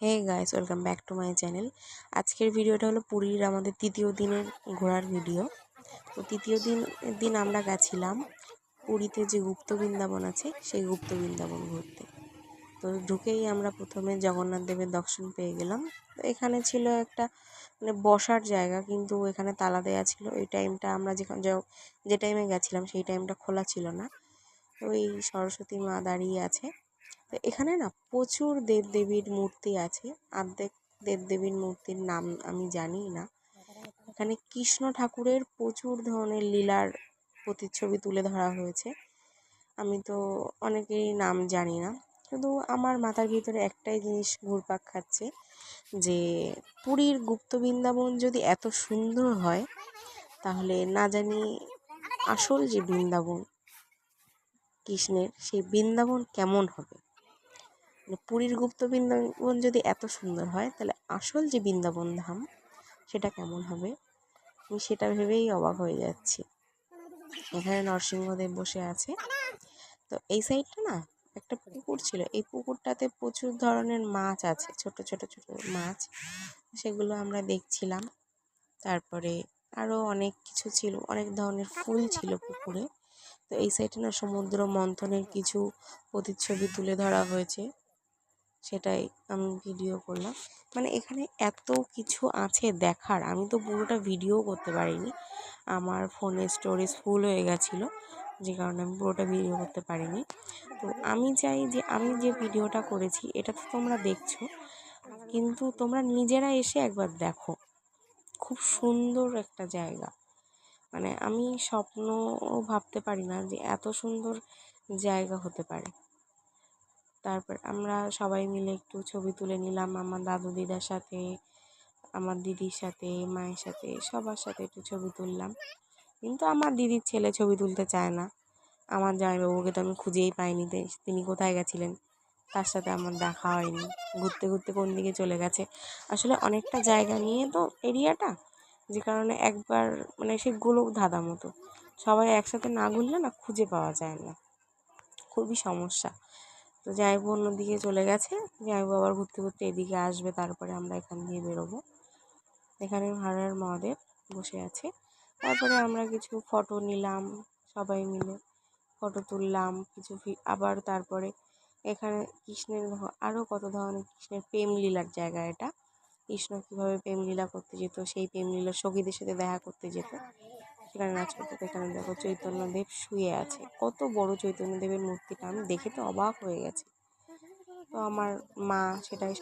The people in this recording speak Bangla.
Hey guys, welcome back to my channel. আজকের ভিডিওটা হলো পুরীর আমাদের তৃতীয় দিনের ঘোরার ভিডিও। তো তৃতীয় দিন আমরা গেছিলাম পুরীতে যে গুপ্ত বৃন্দাবন আছে সেই গুপ্ত বৃন্দাবন ঘুরতে। তো ঢুকেই আমরা প্রথমে জগন্নাথ দেবের দর্শন পেয়ে গেলাম। তো এখানে ছিল একটা বসার জায়গা, কিন্তু এখানে তালা দেওয়া ছিল। এই টাইমটা আমরা যে টাইমে গেছিলাম সেই টাইমটা খোলা ছিল না। ওই সরস্বতী মা দাঁড়িয়ে আছে। তো এখানে না প্রচুর দেবদেবীর মূর্তি আছে। অর্ধেক দেবদেবীর মূর্তির নাম আমি জানি না। এখানে কৃষ্ণ ঠাকুরের প্রচুর ধরনের লীলার প্রতিচ্ছবি তুলে ধরা হয়েছে। আমি তো অনেকেরই নাম জানি না, শুধু আমার মাথার ভিতরে একটাই জিনিস ঘুরপাক খাচ্ছে যে পুরীর গুপ্ত বৃন্দাবন যদি এত সুন্দর হয়, তাহলে না জানি আসল যে বৃন্দাবন কৃষ্ণের, সেই বৃন্দাবন কেমন হবে। পুরীর গুপ্ত বৃন্দাবন যদি এত সুন্দর হয়, তাহলে আসল যে বৃন্দাবন ধাম সেটা কেমন হবে, আমি সেটা ভেবেই অবাক হয়ে যাচ্ছি। এখানে নরসিংহদেব বসে আছে। তো এই সাইডটা না একটা পুকুর ছিল, এই পুকুরটাতে প্রচুর ধরনের মাছ আছে, ছোট ছোট ছোট মাছ, সেগুলো আমরা দেখছিলাম। তারপরে আরও অনেক কিছু ছিল, অনেক ধরনের ফুল ছিল পুকুরে। তো এই সাইডে না সমুদ্র মন্থনের কিছু প্রতিচ্ছবি তুলে ধরা হয়েছে, সেটাই আমি ভিডিও করলাম। মানে এখানে এত কিছু আছে দেখার, আমি তো পুরোটা ভিডিও করতে পারিনি, আমার ফোনের স্টোরেজ ফুল হয়ে গেছিলো, যে কারণে আমি পুরোটা ভিডিও করতে পারিনি। তো আমি চাই যে আমি যে ভিডিওটা করেছি এটা তো তোমরা দেখছো, কিন্তু তোমরা নিজেরা এসে একবার দেখো। খুব সুন্দর একটা জায়গা, মানে আমি স্বপ্নও ভাবতে পারি না যে এত সুন্দর জায়গা হতে পারে। তারপর আমরা সবাই মিলে একটু ছবি তুলে নিলাম, আমার দাদু দিদার সাথে, আমার দিদির সাথে, মায়ের সাথে, সবার সাথে একটু ছবি তুললাম। কিন্তু আমার দিদির ছেলে ছবি তুলতে চায় না। আমার জামাইবাবুকে তো আমি খুঁজেই পাইনি, তিনি কোথায় গেছিলেন, তার সাথে আমার দেখা হয়নি। ঘুরতে ঘুরতে কোন দিকে চলে গেছে। আসলে অনেকটা জায়গা নিয়ে তো এরিয়াটা, যে কারণে একবার মানে সে গোলক ধাঁধা মতো, সবাই একসাথে না ঘুরলে না খুঁজে পাওয়া যায় না, খুবই সমস্যা। তো জামাইবাবু অন্যদিকে চলে গেছে, জামাইবাবু আবার ঘুরতে ঘুরতে এদিকে আসবে, তারপরে আমরা এখান দিয়ে বেরোবো। এখানে হর হর মহাদেব বসে আছে। তারপরে আমরা কিছু ফটো নিলাম, সবাই মিলে ফটো তুললাম কিছু। আবার তারপরে এখানে কৃষ্ণের আরও কত ধরনের কৃষ্ণের প্রেম লীলার জায়গা এটা। কৃষ্ণ কীভাবে প্রেম লীলা করতে যেত, সেই প্রেম লীলা সখীদের সাথে দেখা করতে যেত, সেখানে নাচ করতে। এখানে দেখো চৈতন্যদেব শুয়ে আছে, কত বড় চৈতন্যদেবের মূর্তিটা, আমি দেখে তো অবাক হয়ে গেছি। তো আমার মা সেটাই